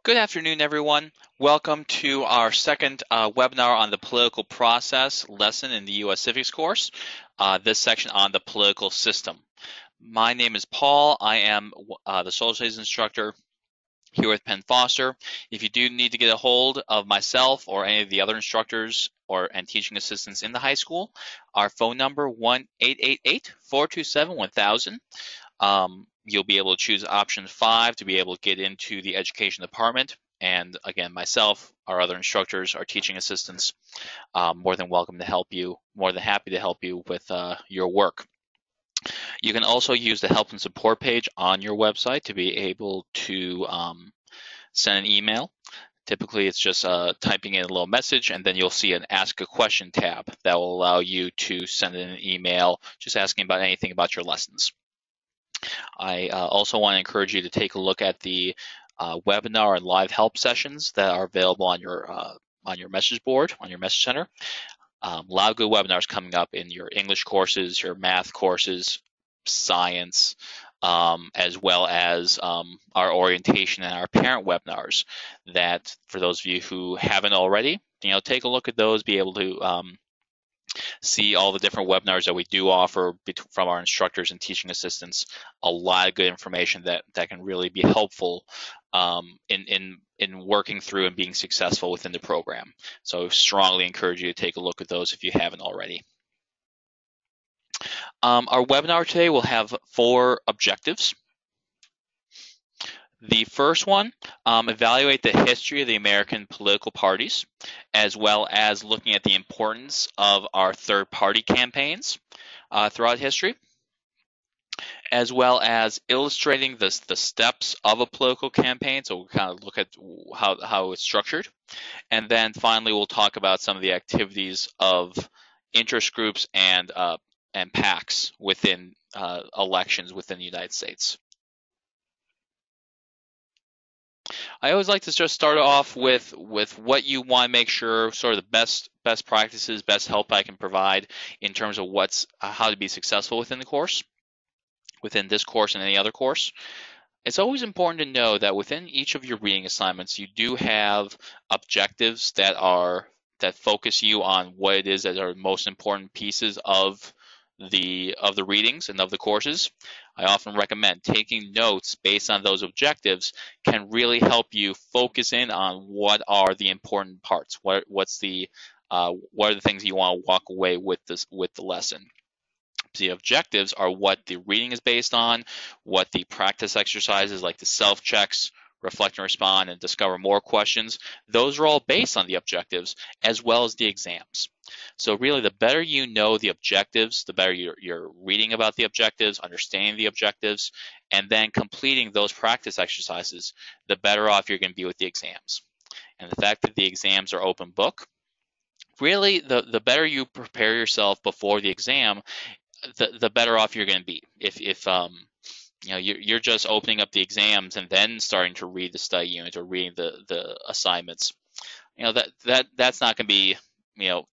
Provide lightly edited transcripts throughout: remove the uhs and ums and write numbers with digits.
Good afternoon, everyone. Welcome to our second webinar on the political process lesson in the U.S. Civics course, this section on the political system. My name is Paul. I am the social studies instructor here with Penn Foster. If you do need to get a hold of myself or any of the other instructors and teaching assistants in the high school, our phone number 1-888-427-1000. You'll be able to choose option 5 to be able to get into the education department. And again, myself, our other instructors, our teaching assistants, more than welcome to help you, more than happy to help you with your work. You can also use the help and support page on your website to be able to send an email. Typically, it's just typing in a little message, and then you'll see an Ask a Question tab that will allow you to send in an email just asking about anything about your lessons. I also want to encourage you to take a look at the webinar and live help sessions that are available on your message board, on your message center. A lot of good webinars coming up in your English courses, your math courses, science, as well as our orientation and our parent webinars that, for those of you who haven't already, take a look at those, be able to see all the different webinars that we do offer from our instructors and teaching assistants. A lot of good information that can really be helpful in working through and being successful within the program. So I strongly encourage you to take a look at those if you haven't already. Our webinar today will have 4 objectives. The first one, evaluate the history of the American political parties, as well as looking at the importance of our third-party campaigns throughout history, as well as illustrating the steps of a political campaign. So we'll kind of look at how it's structured. And then finally, we'll talk about some of the activities of interest groups and PACs within elections within the United States. I always like to just start off with what you want to make sure, sort of the best practices, best help I can provide in terms of how to be successful within the course, within this course and any other course. It's always important to know that within each of your reading assignments, you do have objectives that focus you on what it is that are most important pieces of the readings and of the courses. I often recommend taking notes based on those objectives can really help you focus in on what are the important parts. What are the things you want to walk away with the lesson. The objectives are what the reading is based on, what the practice exercises like the self-checks, reflect and respond, and discover more questions. Those are all based on the objectives as well as the exams. So really, the better you know the objectives, the better you're reading about the objectives, understanding the objectives, and then completing those practice exercises, the better off you're going to be with the exams. And the fact that the exams are open book, really, the better you prepare yourself before the exam, the better off you're going to be. If you're just opening up the exams and then starting to read the study unit or reading the assignments, that's not going to be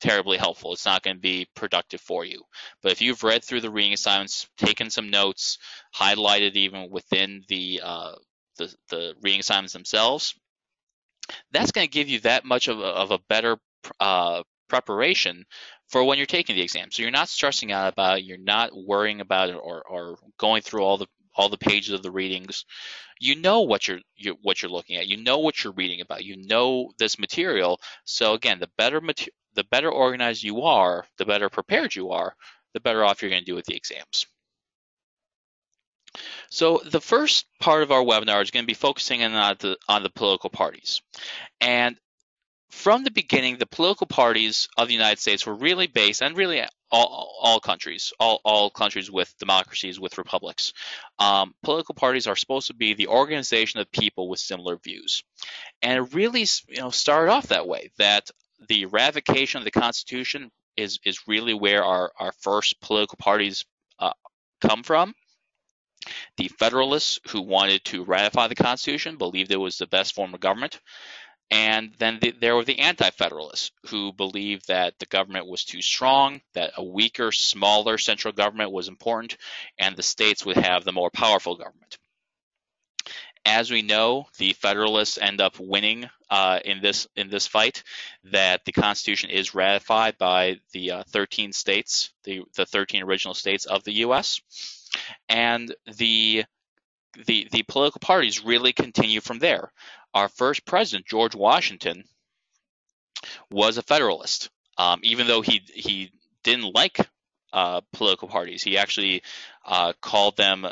terribly helpful. It's not going to be productive for you. But if you've read through the reading assignments, taken some notes, highlighted even within the reading assignments themselves, that's going to give you that much of a better preparation for when you're taking the exam. So you're not stressing out about it, you're not worrying about it or going through all the pages of the readings. You know what you're looking at. You know what you're reading about. You know this material. So again, the better organized you are, the better prepared you are, the better off you're going to do with the exams. So the first part of our webinar is going to be focusing on the political parties. And from the beginning, the political parties of the United States were really based, and really all countries, all countries with democracies, with republics, political parties are supposed to be the organization of people with similar views. And it really started off that way, that the ratification of the Constitution is really where our first political parties come from. The Federalists, who wanted to ratify the Constitution, believed it was the best form of government. And then there were the anti-federalists, who believed that the government was too strong, that a weaker, smaller central government was important, and the states would have the more powerful government. As we know, the Federalists end up winning in this fight. That the Constitution is ratified by the 13 states, the 13 original states of the U.S., and the political parties really continue from there. Our first president, George Washington, was a Federalist, even though he didn't like political parties. He actually called them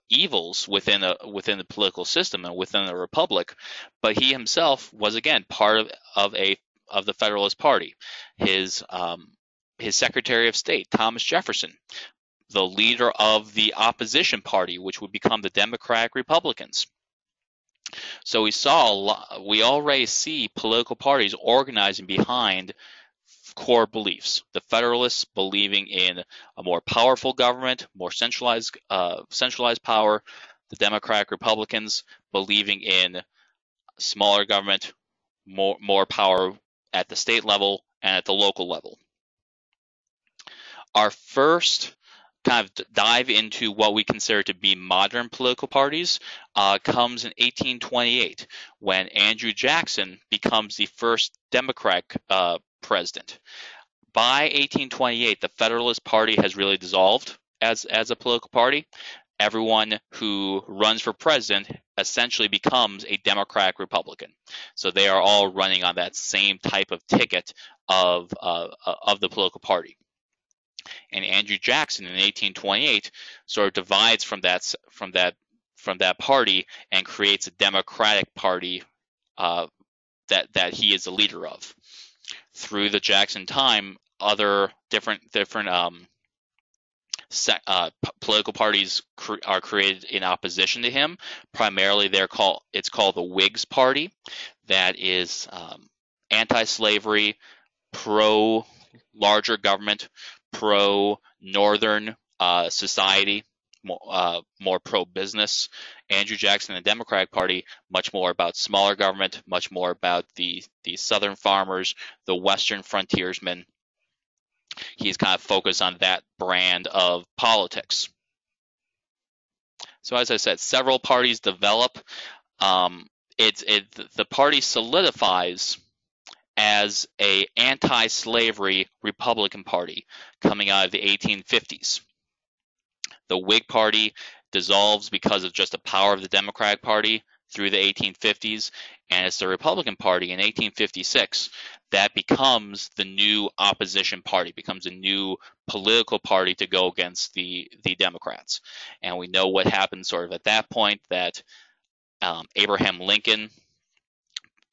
evils within the political system and within the republic. But he himself was again part of the Federalist Party. His Secretary of State, Thomas Jefferson, the leader of the opposition party, which would become the Democratic Republicans. So we already see political parties organizing behind core beliefs. The Federalists believing in a more powerful government, more centralized power. The Democratic Republicans believing in smaller government, more power at the state level and at the local level. Our first kind of dive into what we consider to be modern political parties comes in 1828, when Andrew Jackson becomes the first Democratic president. By 1828, the Federalist Party has really dissolved as a political party. Everyone who runs for president essentially becomes a Democratic Republican. So they are all running on that same type of ticket of the political party. And Andrew Jackson in 1828 sort of divides from that party and creates a Democratic Party that he is the leader of. Through the Jackson time, other different political parties are created in opposition to him. Primarily, it's called the Whigs Party, that is anti-slavery, pro larger government, pro northern society, more pro business. Andrew Jackson and the Democratic Party, much more about smaller government, much more about the southern farmers, the western frontiersmen. He's kind of focused on that brand of politics. So as I said, several parties develop. The party solidifies as a anti-slavery Republican Party coming out of the 1850s. The Whig Party dissolves because of just the power of the Democratic Party through the 1850s, and it's the Republican Party in 1856 that becomes the new opposition party, becomes a new political party to go against the Democrats. And we know what happened sort of at that point, that Abraham Lincoln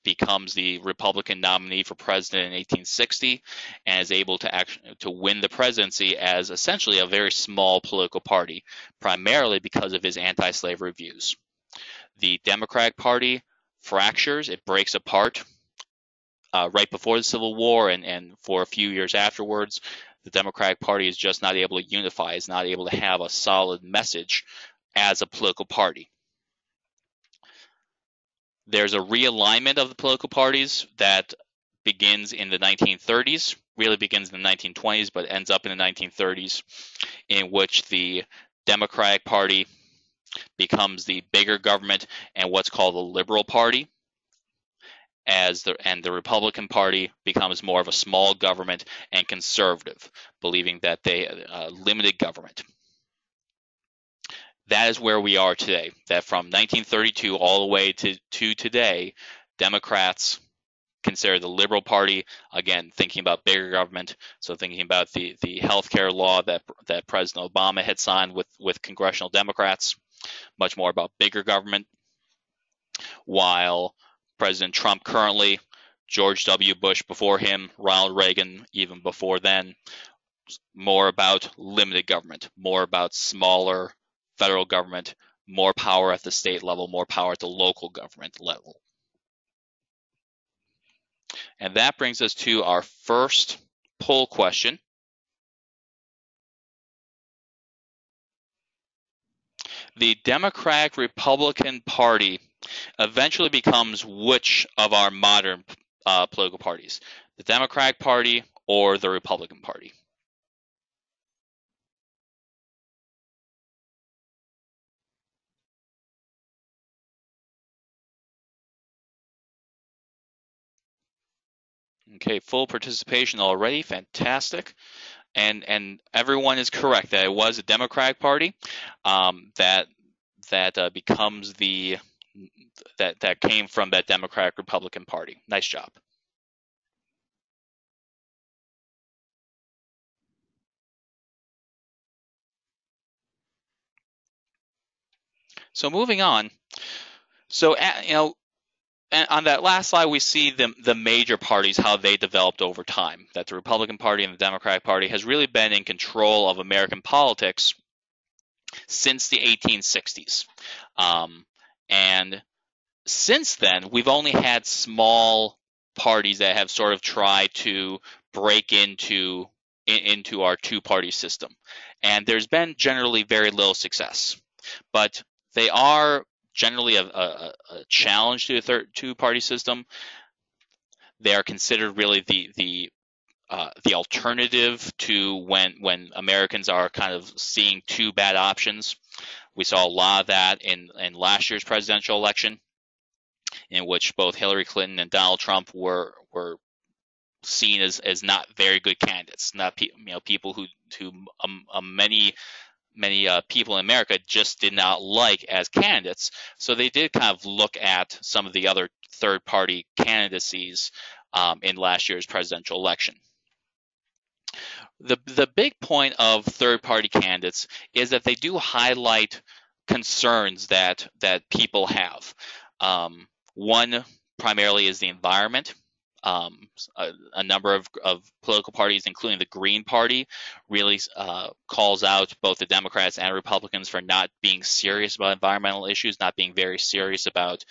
becomes the Republican nominee for president in 1860 and is able to win the presidency as essentially a very small political party, primarily because of his anti-slavery views. The Democratic Party fractures, it breaks apart right before the Civil War and for a few years afterwards. The Democratic Party is just not able to unify, is not able to have a solid message as a political party. There's a realignment of the political parties that begins in the 1930s, really begins in the 1920s, but ends up in the 1930s, in which the Democratic Party becomes the bigger government and what's called the Liberal Party, and the Republican Party becomes more of a small government and conservative, believing that they limited government. That is where we are today. That from 1932 all the way to today, Democrats consider the Liberal Party, again, thinking about bigger government, so thinking about the healthcare law that President Obama had signed with congressional Democrats, much more about bigger government, while President Trump currently, George W. Bush before him, Ronald Reagan even before then, more about limited government, more about smaller federal government, more power at the state level, more power at the local government level. And that brings us to our first poll question. The Democratic-Republican Party eventually becomes which of our modern political parties? The Democratic Party or the Republican Party? Okay, full participation already. Fantastic. And everyone is correct that it was a Democratic Party that becomes that came from that Democratic Republican Party. Nice job. So moving on. So and on that last slide, we see the major parties, how they developed over time. That the Republican Party and the Democratic Party has really been in control of American politics since the 1860s. And since then, we've only had small parties that have sort of tried to break into our two-party system. And there's been generally very little success. But they are generally a challenge to a two-party system. They are considered really the alternative to when Americans are kind of seeing two bad options. We saw a lot of that in last year's presidential election, in which both Hillary Clinton and Donald Trump were seen as not very good candidates, not people who many people in America just did not like as candidates. So they did kind of look at some of the other third-party candidacies in last year's presidential election. The big point of third-party candidates is that they do highlight concerns that people have. One primarily is the environment. A number of political parties, including the Green Party, really calls out both the Democrats and Republicans for not being serious about environmental issues, not being very serious about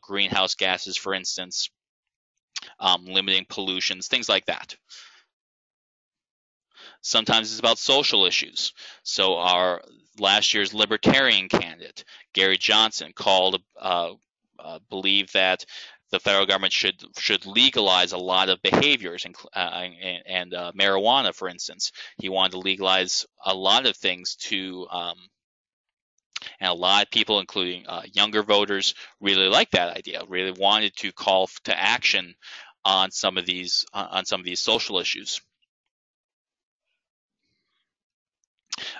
greenhouse gases, for instance, limiting pollutions, things like that. Sometimes it's about social issues. So our last year's Libertarian candidate, Gary Johnson, believed that the federal government should legalize a lot of behaviors, and marijuana, for instance. He wanted to legalize a lot of things and a lot of people, including younger voters, really liked that idea. Really wanted to call to action on some of these social issues.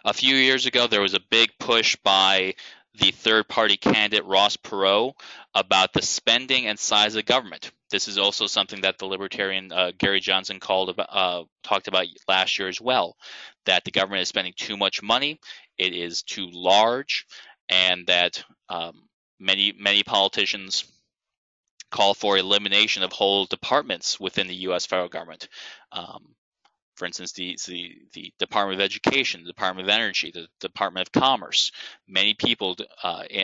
A few years ago, there was a big push by the third-party candidate Ross Perot about the spending and size of government. This is also something that the Libertarian Gary Johnson talked about last year as well, that the government is spending too much money, it is too large, and that many politicians call for elimination of whole departments within the U.S. federal government. For instance, the Department of Education, the Department of Energy, the Department of Commerce. Many people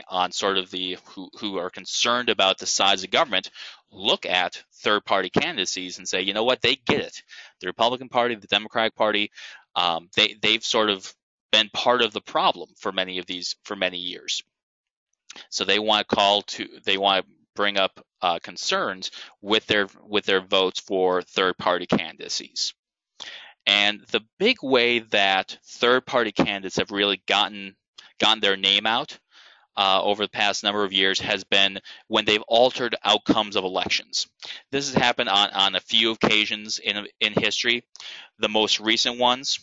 on sort of who are concerned about the size of government look at third-party candidacies and say, you know what, they get it. The Republican Party, the Democratic Party, they've sort of been part of the problem for many years. So they want to bring up concerns with their votes for third-party candidacies. And the big way that third-party candidates have really gotten their name out over the past number of years has been when they've altered outcomes of elections. This has happened on a few occasions in history. The most recent ones,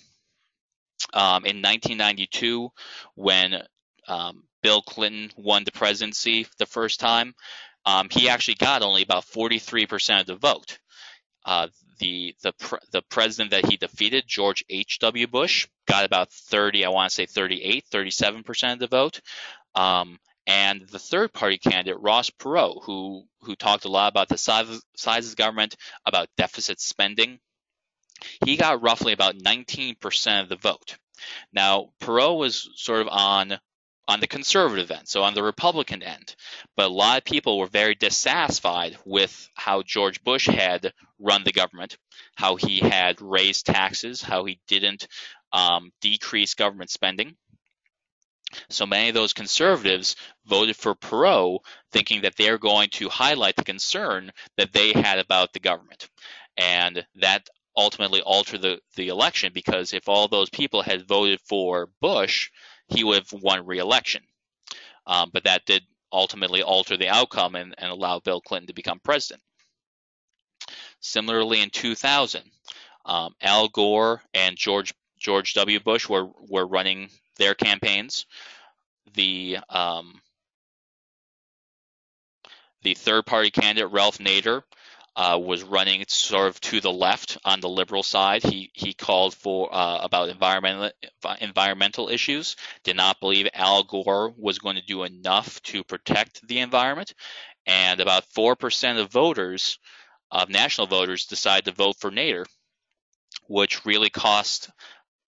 in 1992, when Bill Clinton won the presidency the first time, he actually got only about 43% of the vote. The president that he defeated, George H.W. Bush, got about 37% of the vote. And the third party candidate, Ross Perot, who talked a lot about the size of government, about deficit spending, he got roughly about 19% of the vote. Now, Perot was sort of on the conservative end, so on the Republican end. But a lot of people were very dissatisfied with how George Bush had run the government, how he had raised taxes, how he didn't decrease government spending. So many of those conservatives voted for Perot, thinking that they're going to highlight the concern that they had about the government. And that ultimately altered the election, because if all those people had voted for Bush, he would have won re-election. But that did ultimately alter the outcome and allow Bill Clinton to become president. Similarly, in 2000, Al Gore and George W. Bush were running their campaigns. The third-party candidate, Ralph Nader, was running sort of to the left on the liberal side. He called for about environmental issues. Did not believe Al Gore was going to do enough to protect the environment, and about 4% of voters, of national voters, decided to vote for Nader, which really cost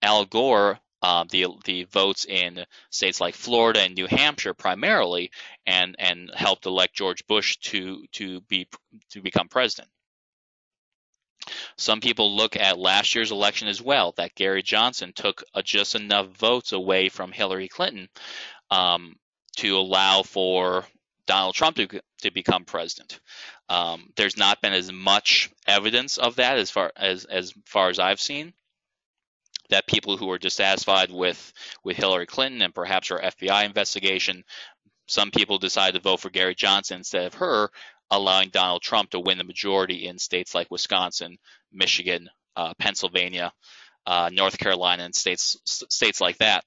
Al Gore the votes in states like Florida and New Hampshire primarily, and helped elect George Bush to become president. Some people look at last year's election as well, that Gary Johnson took just enough votes away from Hillary Clinton to allow for Donald Trump to become president. There's not been as much evidence of that as far as I've seen, that people who are dissatisfied with Hillary Clinton and perhaps her FBI investigation, some people decided to vote for Gary Johnson instead of her, allowing Donald Trump to win the majority in states like Wisconsin, Michigan, Pennsylvania, North Carolina, and states like that.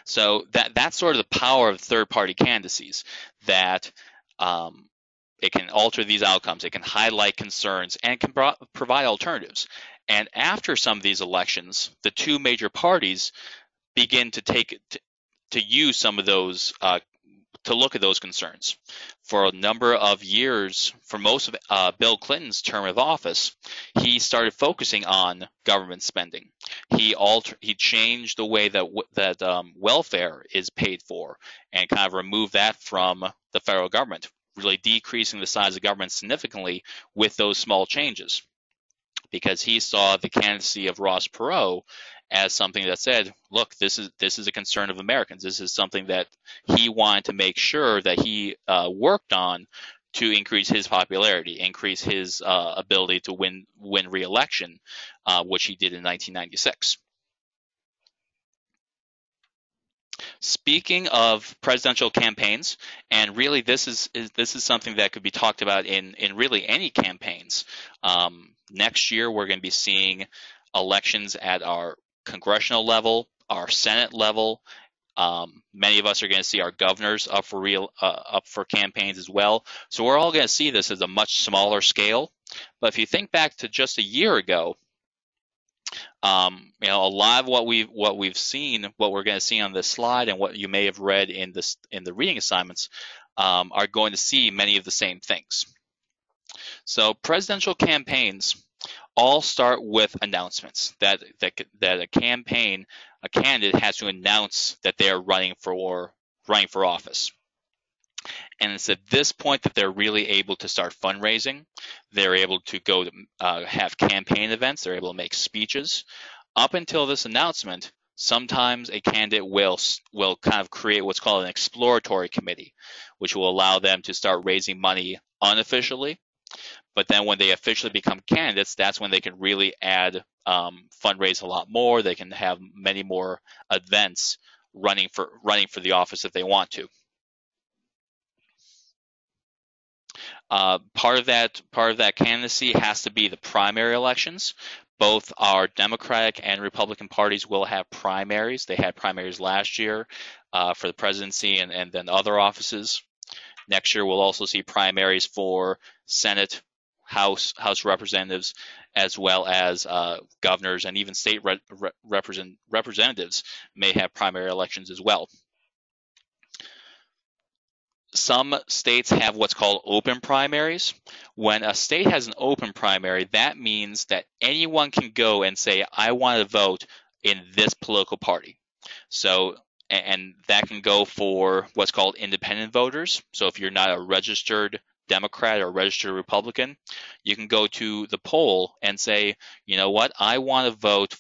So that's sort of the power of third-party candidacies, that it can alter these outcomes, it can highlight concerns, and can provide alternatives. And after some of these elections, the two major parties begin to use some of those, to look at those concerns. For a number of years, for most of Bill Clinton's term of office, he started focusing on government spending. He changed the way that welfare is paid for, and kind of removed that from the federal government, really decreasing the size of government significantly with those small changes, because he saw the candidacy of Ross Perot as something that said, look, this is a concern of Americans. This is something that he wanted to make sure that he worked on to increase his popularity, increase his ability to win re-election, which he did in 1996. Speaking of presidential campaigns, and really this is something that could be talked about in really any campaigns. Next year, we're going to be seeing elections at our congressional level, our Senate level. Many of us are going to see our governors up for campaigns as well. So we're all going to see this as a much smaller scale. But if you think back to just a year ago, a lot of what we've seen, what we're going to see on this slide, and what you may have read in the reading assignments, are going to see many of the same things. So presidential campaigns all start with announcements that a candidate has to announce that they are running for office. And it's at this point that they're really able to start fundraising. They're able to go to have campaign events. They're able to make speeches. Up until this announcement, sometimes a candidate will kind of create what's called an exploratory committee, which will allow them to start raising money unofficially. But then when they officially become candidates, that's when they can really fundraise a lot more. They can have many more events running for the office if they want to. Part of that candidacy has to be the primary elections. Both our Democratic and Republican parties will have primaries. They had primaries last year for the presidency and then other offices. Next year, we'll also see primaries for Senate, House representatives, as well as governors, and even state representatives may have primary elections as well. Some states have what's called open primaries. When a state has an open primary, that means that anyone can go and say, I want to vote in this political party. So, and that can go for what's called independent voters. So if you're not a registered Democrat or registered Republican, you can go to the poll and say, you know what, I want to vote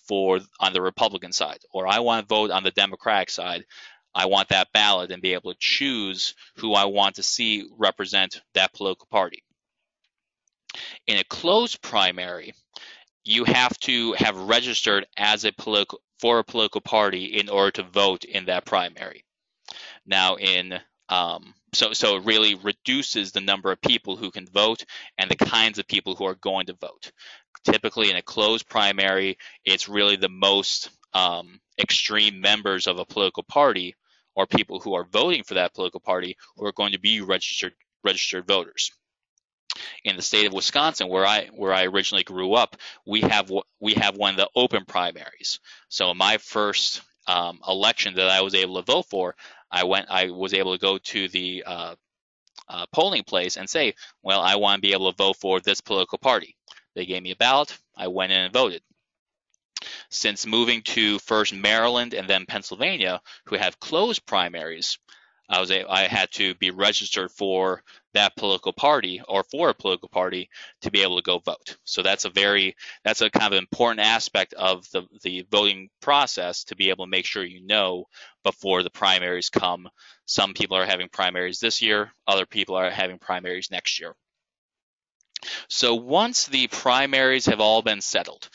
on the Republican side, or I want to vote on the Democratic side. I want that ballot and be able to choose who I want to see represent that political party. In a closed primary, you have to have registered as for a political party in order to vote in that primary. Now, in So it really reduces the number of people who can vote and the kinds of people who are going to vote. Typically, in a closed primary, it's really the most extreme members of a political party or people who are voting for that political party who are going to be registered voters. In the state of Wisconsin, where I originally grew up, we have one of the open primaries. So in my first election that I was able to vote for, I was able to go to the polling place and say, well, I want to be able to vote for this political party. They gave me a ballot. I went in and voted. Since moving to first Maryland and then Pennsylvania, who have closed primaries, I had to be registered for that political party or for a political party to be able to go vote. So that's a kind of important aspect of the voting process, to be able to make sure you know before the primaries come. Some people are having primaries this year, other people are having primaries next year. So once the primaries have all been settled,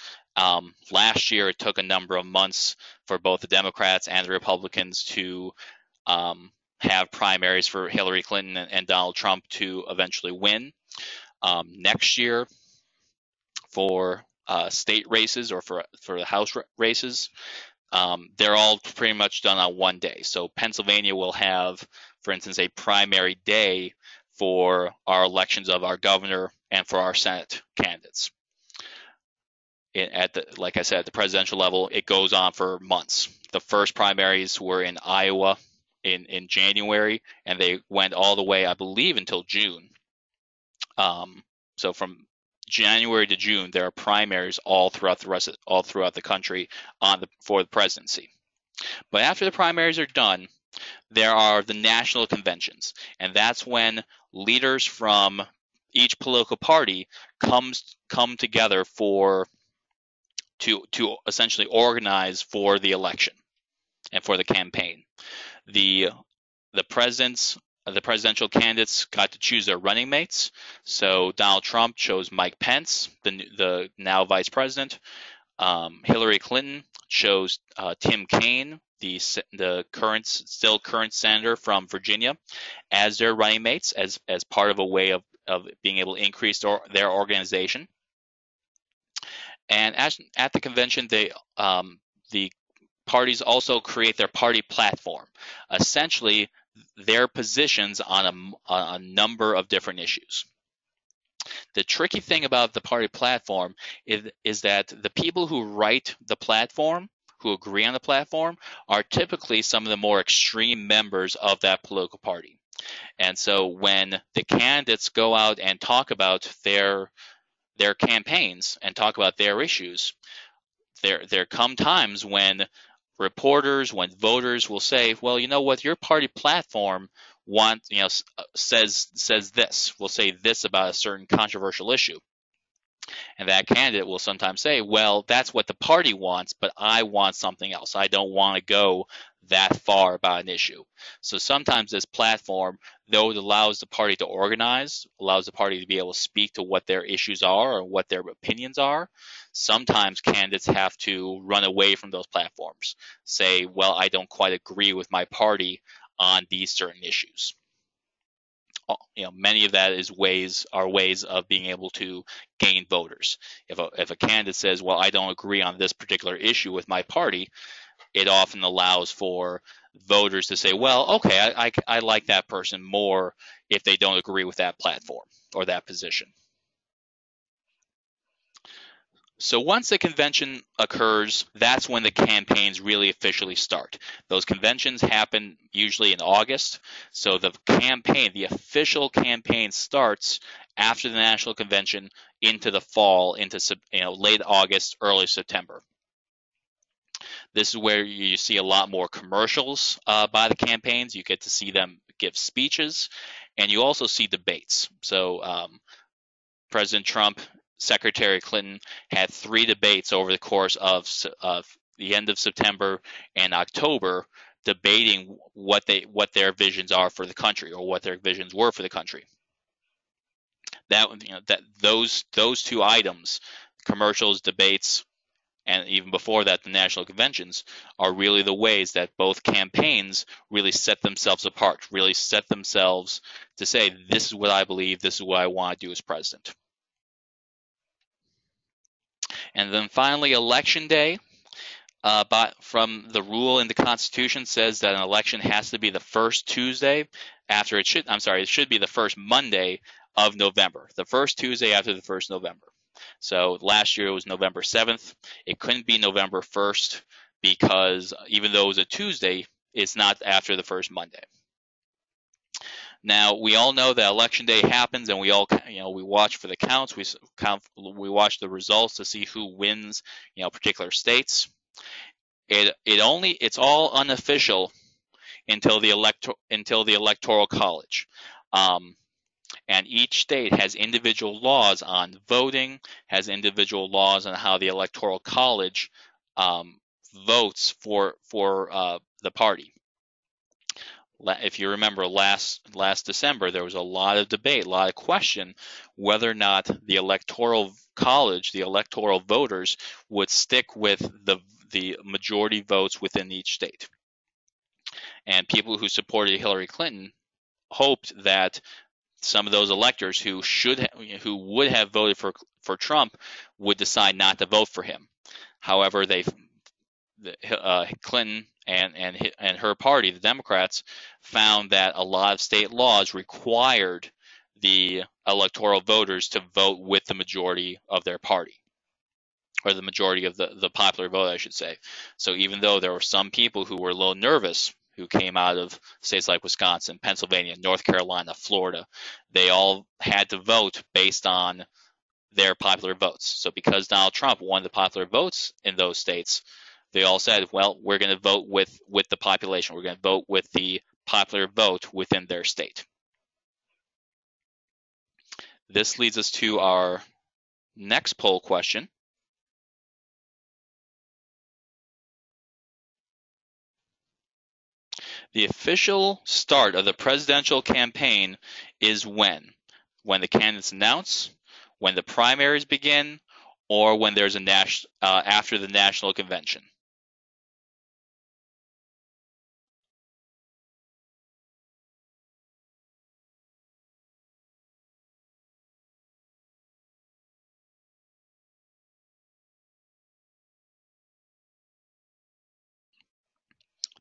last year it took a number of months for both the Democrats and the Republicans to have primaries for Hillary Clinton and Donald Trump to eventually win. Next year, for state races or for the House races, they're all pretty much done on one day. So Pennsylvania will have, for instance, a primary day for our elections of our governor and for our Senate candidates. Like I said, at the presidential level, it goes on for months. The first primaries were in Iowa in January, and they went all the way, I believe, until June. So from January to June, there are primaries all throughout the country for the presidency. But after the primaries are done, there are the national conventions, and that's when leaders from each political party come together to essentially organize for the election and for the campaign. The presidential candidates got to choose their running mates. So Donald Trump chose Mike Pence, the now vice president. Hillary Clinton chose Tim Kaine, the still current senator from Virginia, as their running mates, as part of a way of being able to increase their organization. And at the convention, the parties also create their party platform, essentially their positions on a number of different issues. The tricky thing about the party platform is that the people who write the platform, who agree on the platform, are typically some of the more extreme members of that political party. And so when the candidates go out and talk about their campaigns and talk about their issues, there come times when voters will say, well, you know what, your party platform says this, will say this about a certain controversial issue. And that candidate will sometimes say, well, that's what the party wants, but I want something else. I don't want to go that far about an issue. So sometimes this platform, though it allows the party to organize, allows the party to be able to speak to what their issues are or what their opinions are, sometimes candidates have to run away from those platforms. Say, well, I don't quite agree with my party on these certain issues. Many of that are ways of being able to gain voters. If a candidate says, well, I don't agree on this particular issue with my party, it often allows for voters to say, well, okay, I like that person more if they don't agree with that platform or that position. So once the convention occurs, that's when the campaigns really officially start. Those conventions happen usually in August. So the official campaign starts after the national convention into the fall, into late August, early September. This is where you see a lot more commercials by the campaigns. You get to see them give speeches, and you also see debates. So President Trump, Secretary Clinton had 3 debates over the course of the end of September and October, debating what their visions are for the country, or what their visions were for the country. Those 2 items, commercials, debates, and even before that, the national conventions, are really the ways that both campaigns really set themselves apart, really set themselves to say, this is what I believe, this is what I want to do as president. And then finally, election day. But from the rule in the Constitution says that an election has to be the first Tuesday after it should. I'm sorry, it should be the first Monday of November, the first Tuesday after the first November. So last year it was November 7th. It couldn't be November 1st because even though it was a Tuesday, it's not after the first Monday. Now we all know that election day happens, and we all, we watch for the counts. We watch the results to see who wins, particular states. It's all unofficial until the electoral college, and each state has individual laws on voting, has individual laws on how the electoral college votes for the party. If you remember last December, there was a lot of debate, a lot of question whether or not the electoral college, the electoral voters, would stick with the majority votes within each state. And people who supported Hillary Clinton hoped that some of those electors who would have voted for Trump would decide not to vote for him. However, Clinton and her party, the Democrats, found that a lot of state laws required the electoral voters to vote with the majority of their party, or the majority of the popular vote, I should say. So even though there were some people who were a little nervous, who came out of states like Wisconsin, Pennsylvania, North Carolina, Florida, they all had to vote based on their popular votes. So because Donald Trump won the popular votes in those states, they all said, well, we're going to vote with the population. We're going to vote with the popular vote within their state. This leads us to our next poll question. The official start of the presidential campaign is when? When the candidates announce, when the primaries begin, or when there's after the national convention?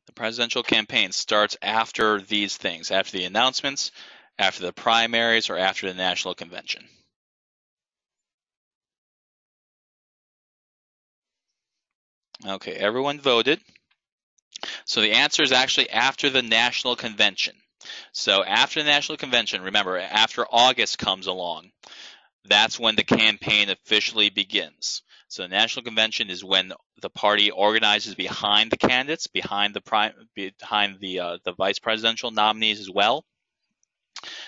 The presidential campaign starts after these things, after the announcements, after the primaries, or after the national convention. Okay, everyone voted. So the answer is actually after the national convention. So after the national convention, remember, after August comes along, that's when the campaign officially begins. So the national convention is when the party organizes behind the candidates, behind the vice presidential nominees as well.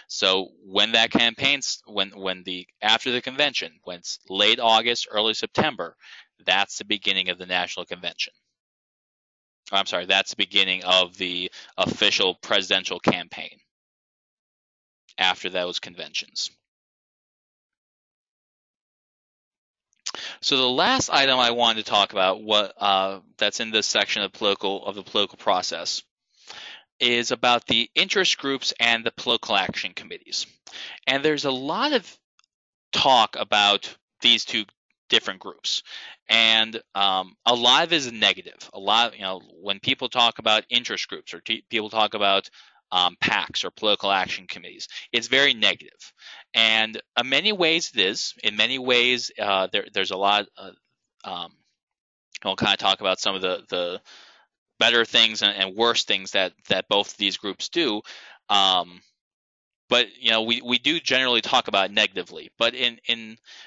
So when that campaign's after the convention, when it's late August, early September, that's the beginning of the national convention. I'm sorry, that's the beginning of the official presidential campaign after those conventions. So the last item I wanted to talk about, that's in this section of the political process, is about the interest groups and the political action committees. And there's a lot of talk about these two different groups, and a lot of it is negative. A lot, when people talk about interest groups, or people talk about PACs or political action committees, it's very negative. And in many ways it is. In many ways, there's a lot. We'll kind of talk about some of the better things and worse things that both of these groups do. But we do generally talk about it negatively. But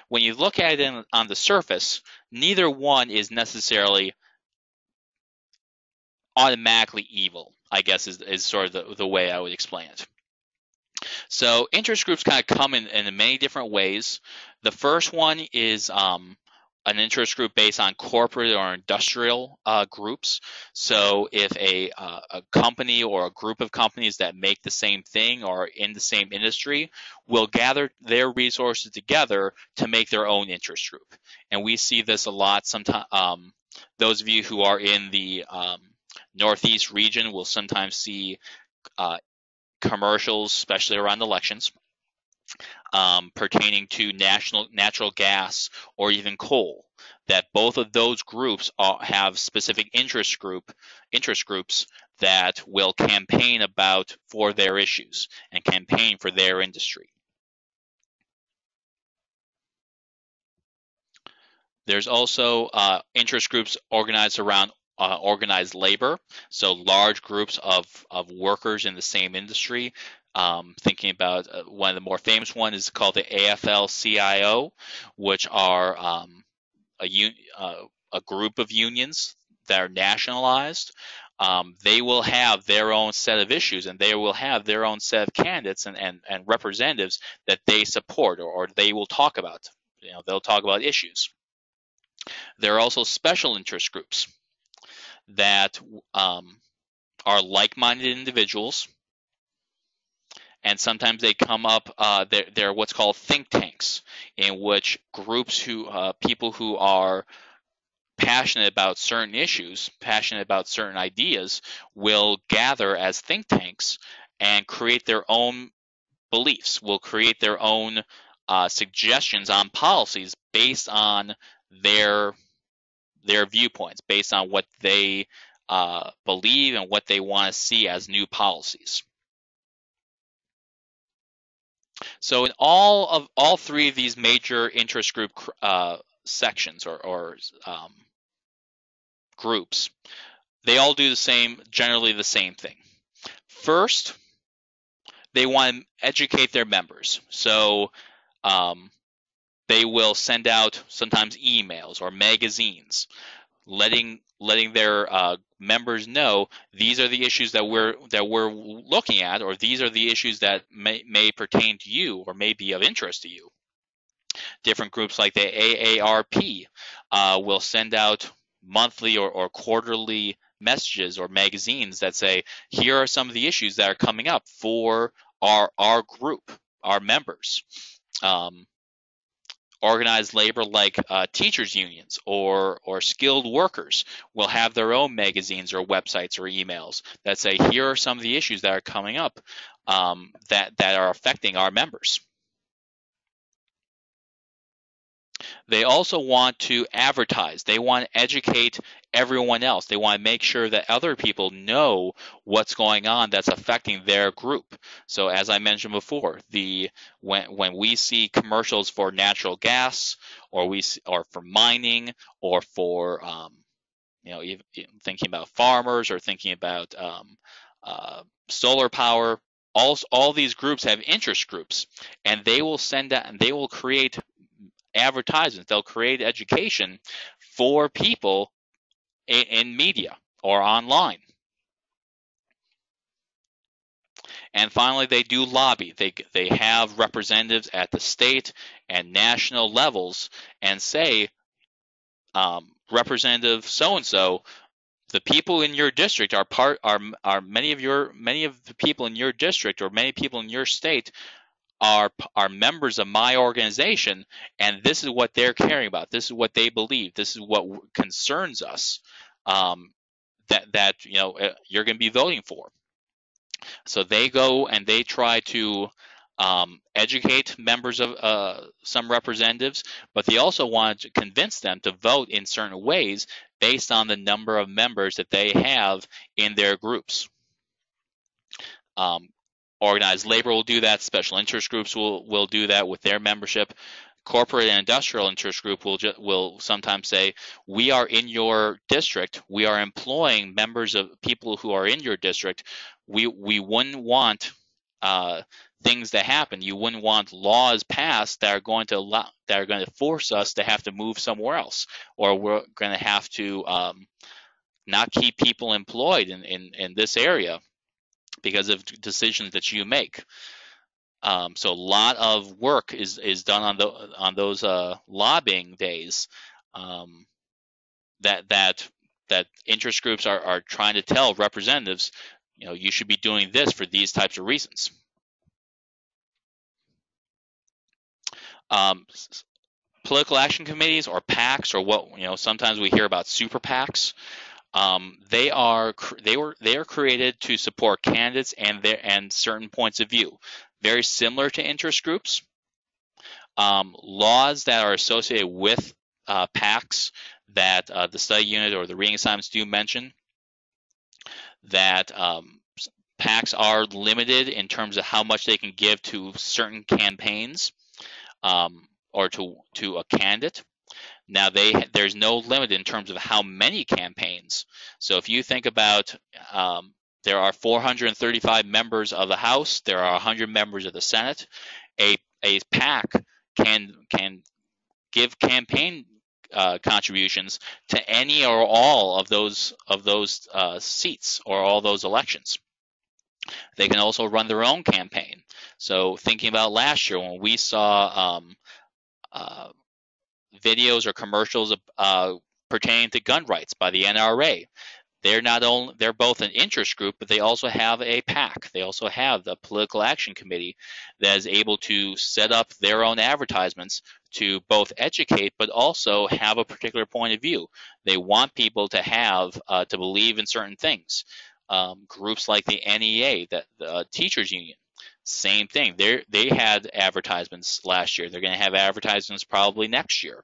when you look at it on the surface, neither one is necessarily automatically evil, I guess is sort of the way I would explain it. So interest groups kind of come in many different ways. The first one is an interest group based on corporate or industrial groups. So if a company or a group of companies that make the same thing or in the same industry will gather their resources together to make their own interest group. And we see this a lot. Sometimes those of you who are in the Northeast region will sometimes see commercials, especially around elections, pertaining to natural gas or even coal. That both of those groups have specific interest groups that will campaign for their issues and campaign for their industry. There's also interest groups organized around organized labor, so large groups of workers in the same industry. Thinking about one of the more famous ones is called the AFL-CIO, which are a group of unions that are nationalized. They will have their own set of issues, and they will have their own set of candidates and representatives that they support or they will talk about. They'll talk about issues. There are also special interest groups that are like-minded individuals, and sometimes they come up. They're what's called think tanks, in which people who are passionate about certain issues, passionate about certain ideas, will gather as think tanks and create their own beliefs, will create their own suggestions on policies based on their viewpoints, based on what they believe and what they want to see as new policies. So in all three of these major interest group sections or groups, they all do generally the same thing. First, they want to educate their members. So they will send out sometimes emails or magazines, letting their members know these are the issues that we're looking at, or these are the issues that may pertain to you or may be of interest to you. Different groups like the AARP will send out monthly or quarterly messages or magazines that say, here are some of the issues that are coming up for our group, our members. Organized labor like teachers unions or skilled workers will have their own magazines or websites or emails that say, here are some of the issues that are coming up that are affecting our members. They also want to advertise. They want to educate everyone else. They want to make sure that other people know what's going on that's affecting their group. So as I mentioned before, when we see commercials for natural gas or for mining or for even thinking about farmers or thinking about solar power, all these groups have interest groups, and they will send out and they will create advertisements. They'll create education for people in media or online. And finally, they do lobby. They have representatives at the state and national levels and say, Representative so-and-so, the people in your district are many of the people in your district or many people in your state are members of my organization, and this is what they're caring about. This is what they believe. This is what concerns us. That you're going to be voting for. So they go and they try to educate members of some representatives, but they also want to convince them to vote in certain ways based on the number of members that they have in their groups. Organized labor will do that. Special interest groups will do that with their membership. Corporate and industrial interest group will sometimes say, we are in your district. We are employing members of people who are in your district. We wouldn't want things to happen. You wouldn't want laws passed that are going to force us to have to move somewhere else, or we're going to have to not keep people employed in this area because of decisions that you make. So a lot of work is done on those lobbying days that interest groups are trying to tell representatives, you should be doing this for these types of reasons. Political action committees, or PACs, or what sometimes we hear about super PACs. They are created to support candidates and certain points of view, very similar to interest groups. Laws that are associated with PACs that the study unit or the reading assignments do mention, that PACs are limited in terms of how much they can give to certain campaigns or to a candidate. Now, there's no limit in terms of how many campaigns. So if you think about there are 435 members of the House, there are 100 members of the Senate. A PAC can give campaign contributions to any or all of those seats or all those elections. They can also run their own campaign. So thinking about last year when we saw videos or commercials pertaining to gun rights by the NRA, they're both an interest group, but they also have a PAC. They also have the Political Action Committee that is able to set up their own advertisements to both educate but also have a particular point of view. They want people to have to believe in certain things. Groups like the NEA, the teachers union, same thing. They had advertisements last year. They're going to have advertisements probably next year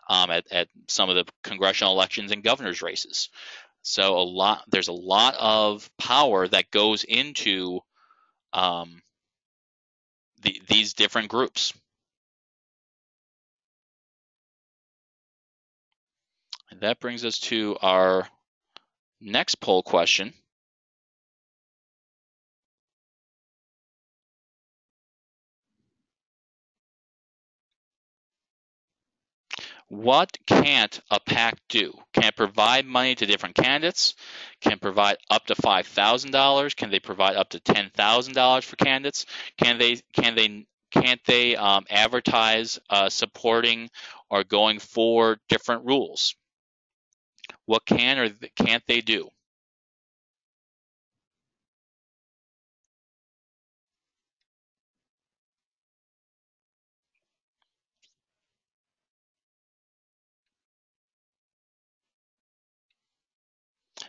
at some of the congressional elections and governor's races. So there's a lot of power that goes into these different groups. And that brings us to our next poll question. What can't a PAC do? Can it provide money to different candidates? Can it provide up to $5,000? Can they provide up to $10,000 for candidates? Can't they advertise supporting or going for different rules? What can or can't they do?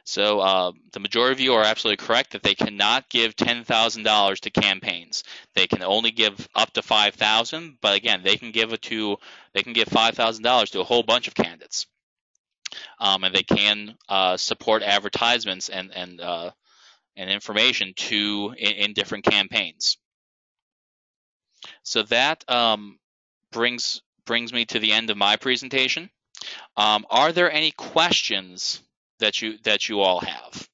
So the majority of you are absolutely correct that they cannot give $10,000 to campaigns. They can only give up to $5,000, but again, they can give $5,000 to a whole bunch of candidates, and they can support advertisements and information in different campaigns. So that brings me to the end of my presentation. Are there any questions that you all have?